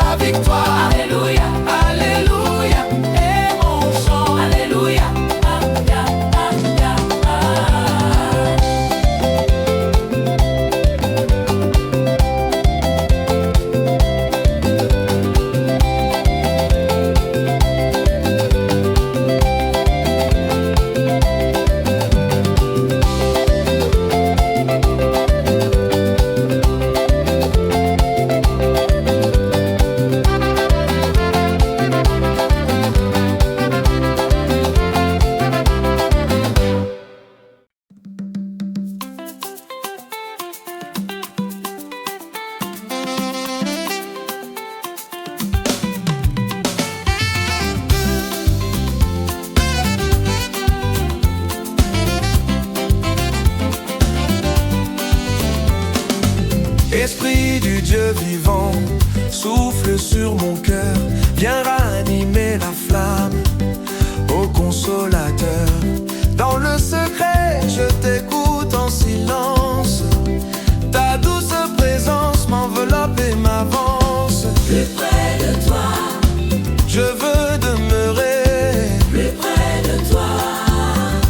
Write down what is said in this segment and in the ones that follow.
la victoire. Alléluia, Alléluia, et mon chant. Alléluia, Alléluia, Alléluia. Esprit du Dieu vivant, souffle sur mon cœur, viens ranimer la flamme, ô consolateur. Dans le secret, je t'écoute en silence, ta douce présence m'enveloppe et m'avance. Plus près de toi, je veux demeurer plus près de toi,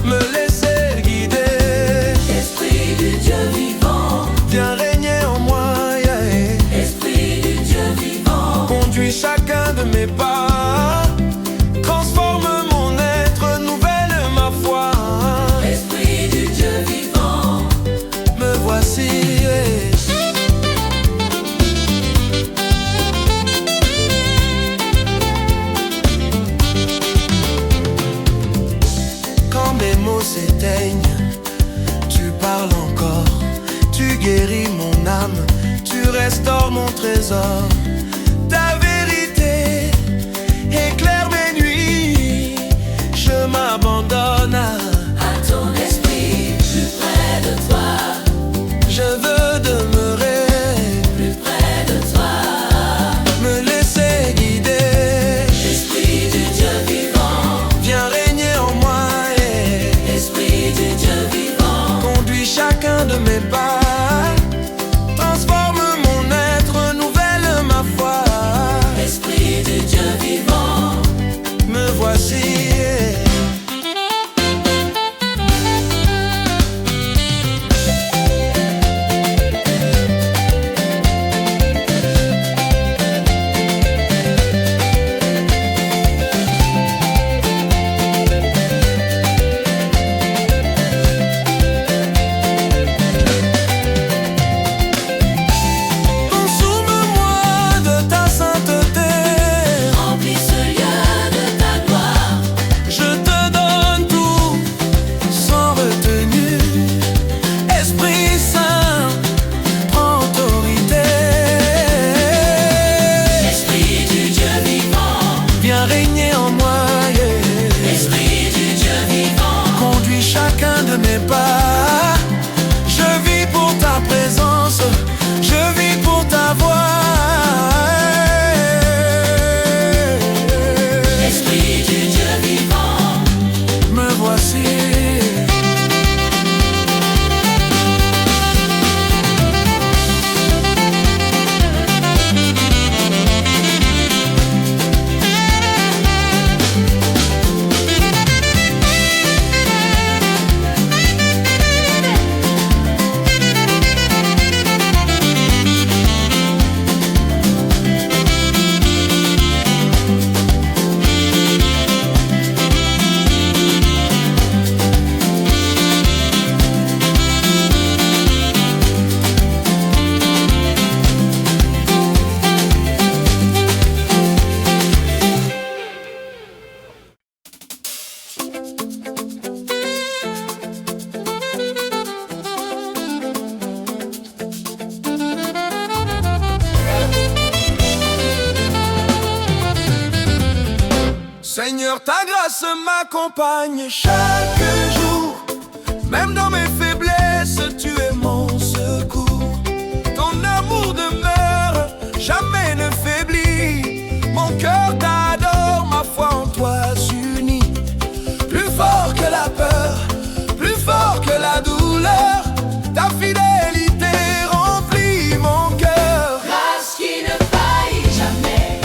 me laisser guider. Esprit du Dieu vivant, Viens régner en moi, yeah. Esprit du Dieu vivant, Conduis chacun de mes pas, transforme mon être, nouvelle ma foi. Esprit du Dieu vivant, Me voici, yeah. Quand mes mots s'éteignent, tu parles encore, tu guéris mon âme, tu restaures mon trésor. Ta vérité éclaire mes nuits, je m'abandonne à ton esprit. Plus près de toi, je veux demeurer, plus près de toi, me laisser guider. Esprit du Dieu vivant, Viens régner en moi, yeah. Esprit du Dieu vivant, Conduis chacun de mes pas, transforme mon être, nouvelle ma foi. Esprit du Dieu vivant, Me voici, yeah. Consume-moi de ta sainteté, remplis ce lieu de ta gloire. je te donne tout sans retenue. Esprit Saint, prends autorité. Esprit du Dieu vivant, Viens régner en moi, yeah. Esprit du Dieu vivant, Conduis chacun de mes pas. Je vis pour ta présence, je vis pour ta voix. Esprit du Dieu vivant, Me voici. Seigneur, ta grâce m'accompagne chaque jour. Même dans mes faiblesses, tu es mon secours. Ton amour demeure, jamais ne faiblit. Mon cœur t'adore, ma foi en toi s'unit. Plus fort que la peur, plus fort que la douleur, ta fidélité remplit mon cœur. grâce qui ne faillit jamais.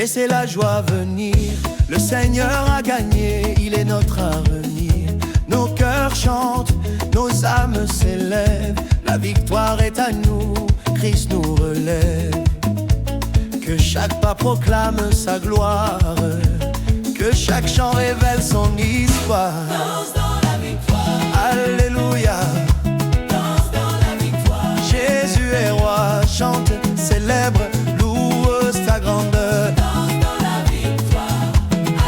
Laissez la joie venir, le Seigneur a gagné, il est notre avenir. Nos cœurs chantent, nos âmes s'élèvent, la victoire est à nous, Christ nous relève. Que chaque pas proclame sa gloire, que chaque chant révèle son histoire. Danse dans la victoire. Alléluia. Danse dans la victoire. Jésus est roi, chante, célèbre, loue sa grandeur. Danse dans la victoire.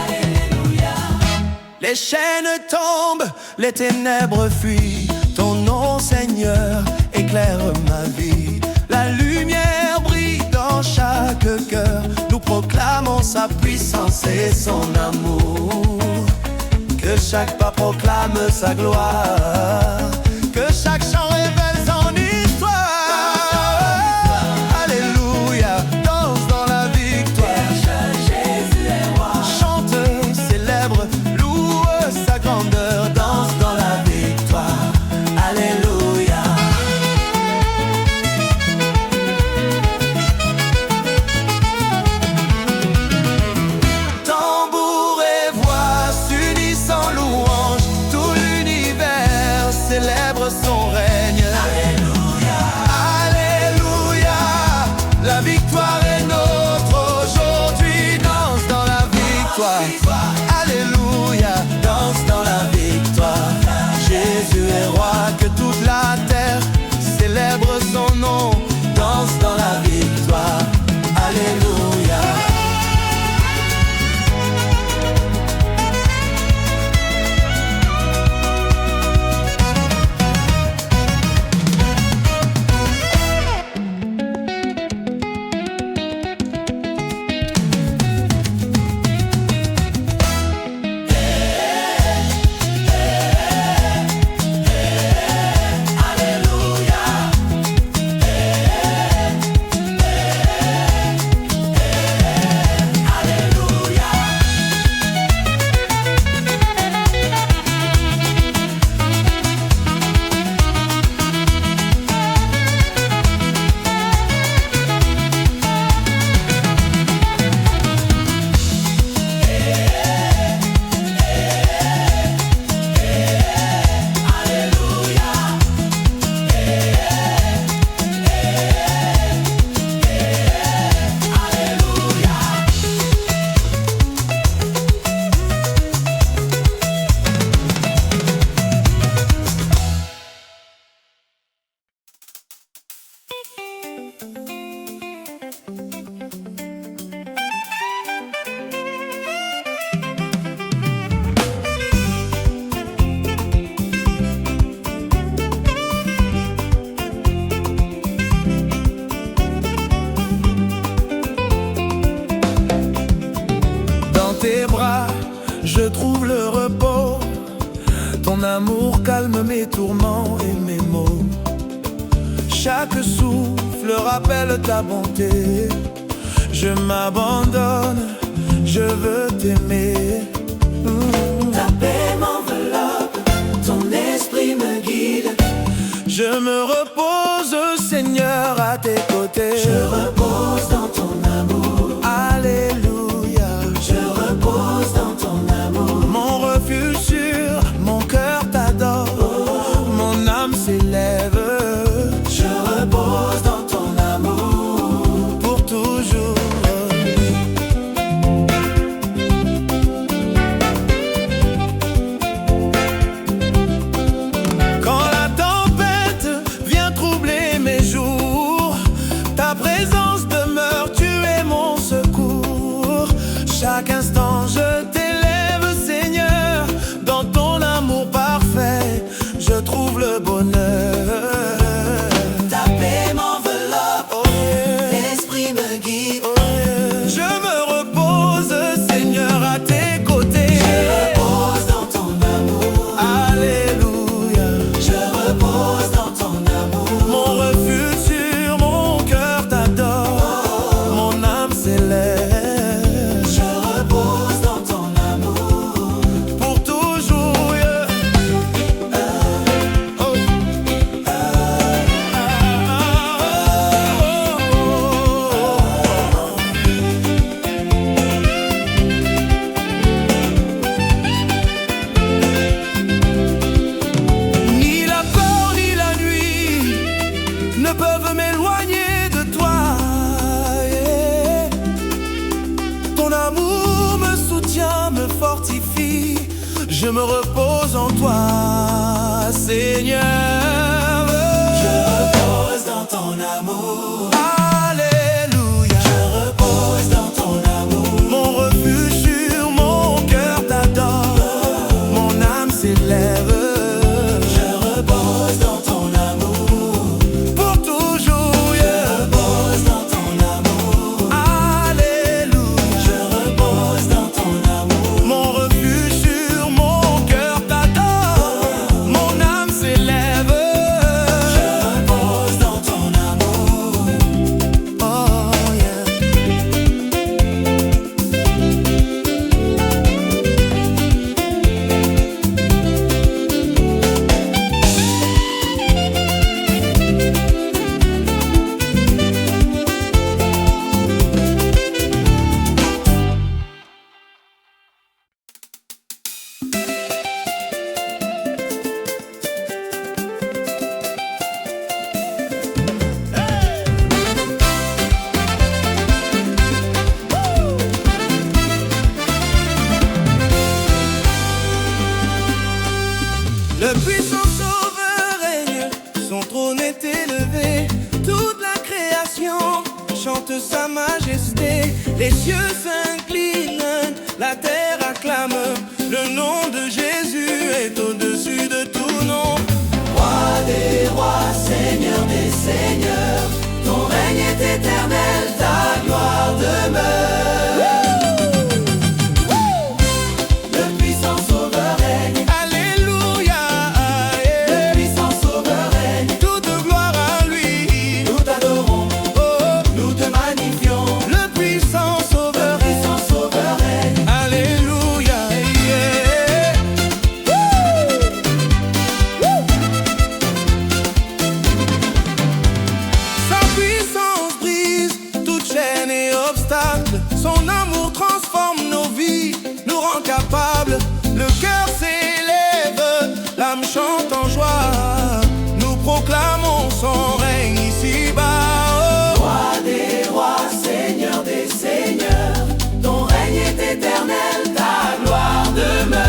Alléluia. Les chaînes tombent, les ténèbres fuient. Ton nom, Seigneur, éclaire ma vie. La lumière brille dans chaque cœur. Nous proclamons sa puissance et son amour. Que chaque pas proclame sa gloire. Que chaque chant révèle son histoire. Alléluia, danse dans la victoire. Jésus est roi. Chante, célèbre, loue sa grandeur. Danse dans la victoire. Alléluia. Tambour et voix s'unissent en louange. Tout l'univers célèbre son règne. Alléluia. Alléluia. La victoire est nôtre aujourd'hui. Danse dans la victoire. Alléluia. Danse dans la victoire. Jésus est roi, que toute la terre célèbre son nom. Danse dans la victoire. Alléluia. Dans tes bras, je trouve le repos. Ton amour calme mes tourments et mes maux. Chaque souffle rappelle ta bonté. Je m'abandonne, je veux t'aimer. Ta paix m'enveloppe, ton esprit me guide. Je me repose, Seigneur, à tes côtés. Je repose dans ton amour. Alléluia. Je repose dans ton amour. Mon refuge sûr, mon cœur t'adore. Mon âme s'élève. Je repose dans ton amour. Pour toujours. Quand la tempête vient troubler mes jours, ta présence demeure, tu es mon Je me repose en toi, Seigneur. Je repose dans ton amour. Alléluia. Je repose dans ton amour. Mon refuge sur mon cœur t'adore. Mon âme s'élève. Je repose dans ton amour. Pour toujours, je repose dans ton amour. Alléluia. Je repose dans ton amour. Mon refuge sur mon cœur t'adore. Mon âme s'élève. Je repose dans ton amour. Oh yeah. Le puissant sauveur règne, son trône est élevé. Toute la création chante sa majesté. Les cieux s'inclinent, la terre acclame. Le nom de Jésus est au-dessus de tout nom. Roi des rois, Seigneur des seigneurs, ton règne est éternel, ta gloire demeure. Le puissant sauveur règne, Alléluia. le puissant sauveur règne, Toute gloire à lui. nous t'adorons, Oh, nous te magnifions. le puissant Le sauveur. puissant sauveur règne, Alléluia. Yeah. Sa puissance brise toute chaîne et obstacle. Son amour transforme nos vies, nous rend capables. Le cœur s'élève, l'âme chante en joie. Nous proclamons son règne ici-bas. Oh. roi des rois, Seigneur des seigneurs, ton règne est éternel, ta gloire demeure.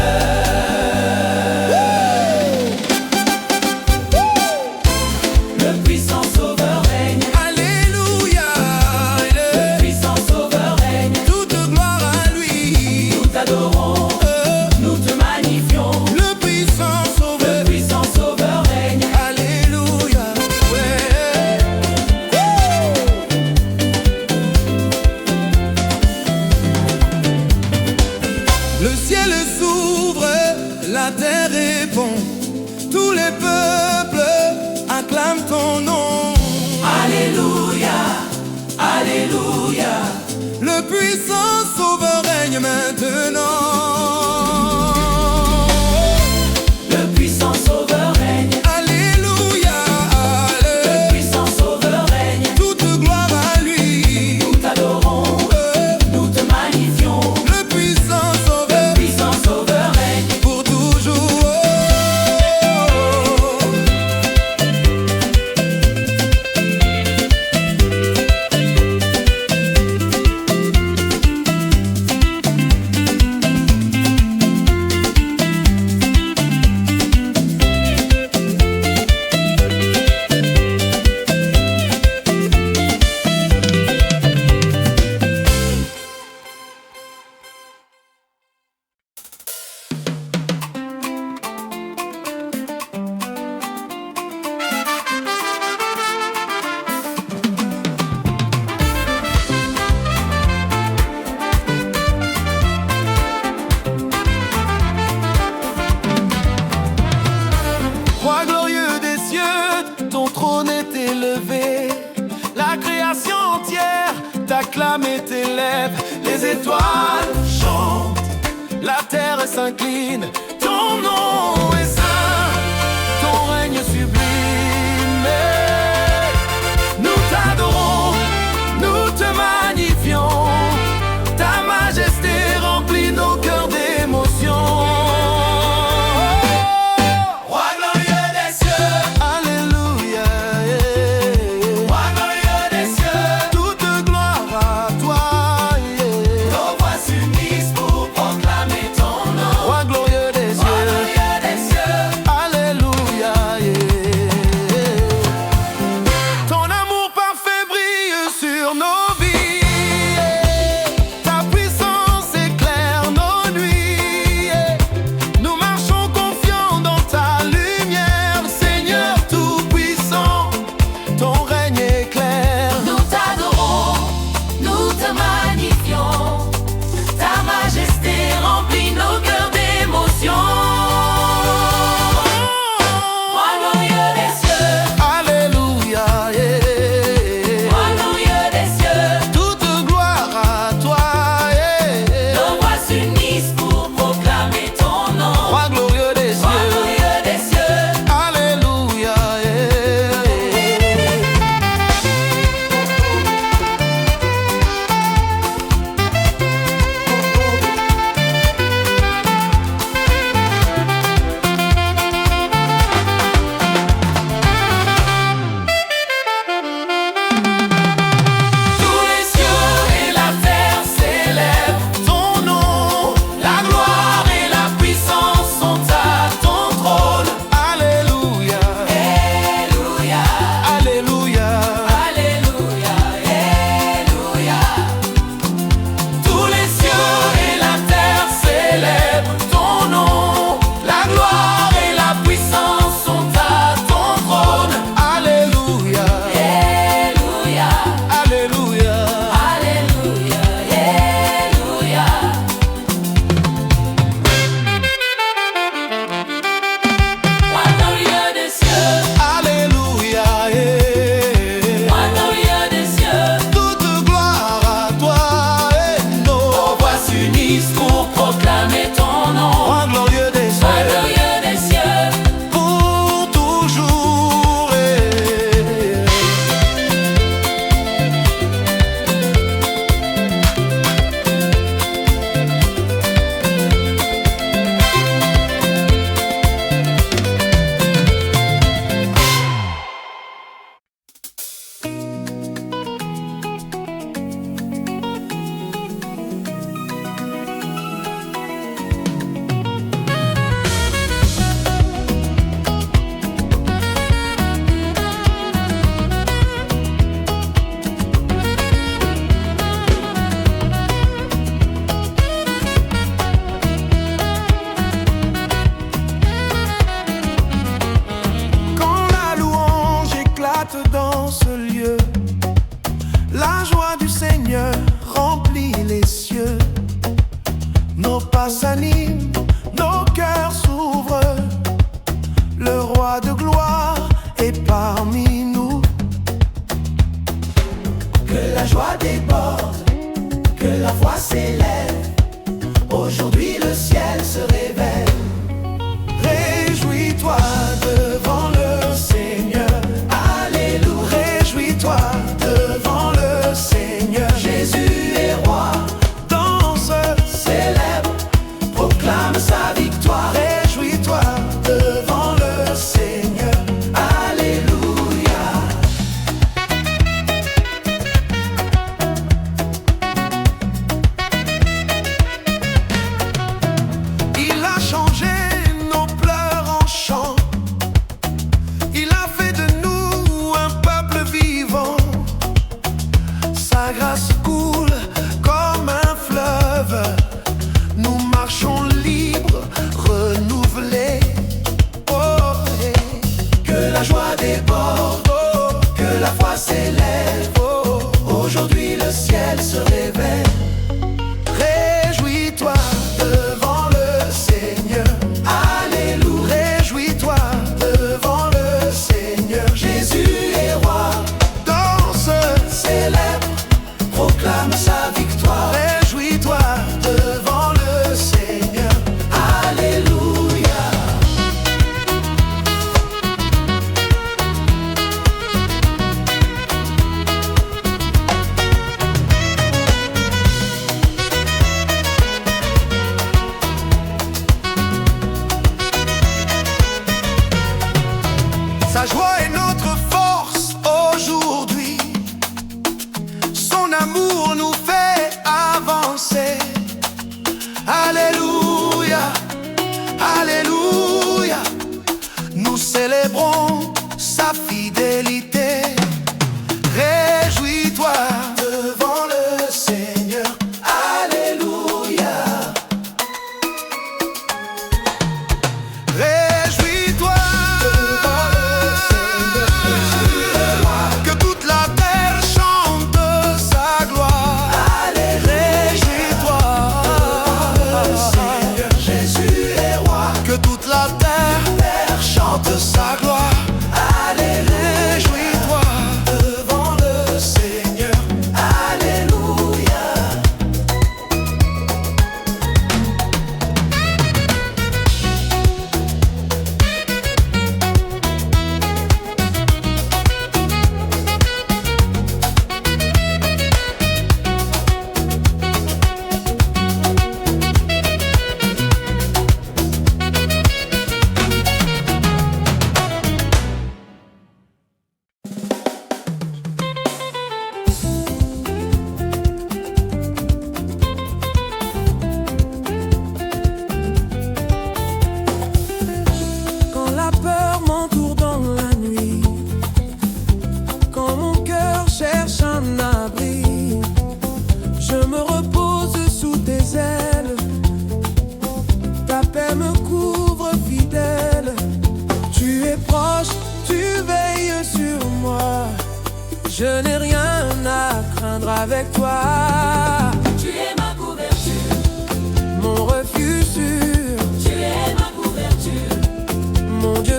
Le puissant sauveur règne, Alléluia. le puissant sauveur règne, Toute gloire à lui. nous t'adorons, nous te magnifions. Le puissant sauveur. Le puissant sauveur règne, Alléluia. Ouais. Le ciel s'ouvre, la terre répond. Tous les peuples acclament ton nom. alléluia, alléluia. Le puissant sauveur règne maintenant. Le puissant sauveur règne, Alléluia. le puissant sauveur règne, Toute gloire à lui. nous t'adorons, nous te magnifions. Le puissant sauveur. Le puissant sauveur règne, Pour toujours. Roi glorieux des cieux, ton trône est élevé. La création entière t'acclame et t'élève. Les étoiles chantent, la terre s'incline. Ton nom est saint, ton règne sublime. Nous t'adorons, nous te magnifions. Ta majesté remplit nos cœurs d'émotion. roi glorieux des cieux, Alléluia. roi glorieux des cieux. Toute gloire à toi. Nos voix s'unissent pour proclamer ton nom. Roi glorieux des cieux. éclate dans ce lieu. La joie du Seigneur remplit les cieux. Nos pas s'animent, nos cœurs s'ouvrent. Le roi de gloire est parmi nous. Que la joie déborde, que la foi s'élève. Aujourd'hui le ciel se révèle. Réjouis-toi devant le Seigneur. Alléluia. Réjouis-toi devant le Seigneur. Jésus est roi. Danse, Célèbre, proclame sa victoire. réjouis-toi devant le Seigneur. Alléluia. Il a changé nos pleurs en chants. Il a fait de nous un peuple vivant. Sa grâce coule comme un fleuve. Nous marchons libres, renouvelés. Oh, Que la joie déborde, oh, que la foi s'élève. oh. Aujourd'hui le ciel se révèle. Réjouis-toi devant le Seigneur. Alléluia. Réjouis-toi devant le Seigneur. Jésus est roi. Danse, Célèbre, proclame sa victoire. réjouis-toi devant le Seigneur. Alléluia. Sa joie est notre force aujourd'hui. Son amour nous fait avancer. Alléluia, Alléluia. Nous célébrons sa fidélité. Réjouis-toi devant le Seigneur. Alléluia. Réjouis-toi devant le Seigneur. Que toute la terre chante sa gloire. Réjouis-toi Le Seigneur Jésus est roi. que toute la terre chante sa gloire. Réjouis-toi Devant le Seigneur. Alléluia. Quand la peur m'entoure dans la nuit, quand mon cœur cherche un abri, je me repose sous tes ailes. Ta paix me couvre fidèle. Tu es proche, tu veilles sur moi. Je n'ai rien à craindre avec toi. Tu es ma couverture, Mon refuge sûr, tu es ma couverture, mon Dieu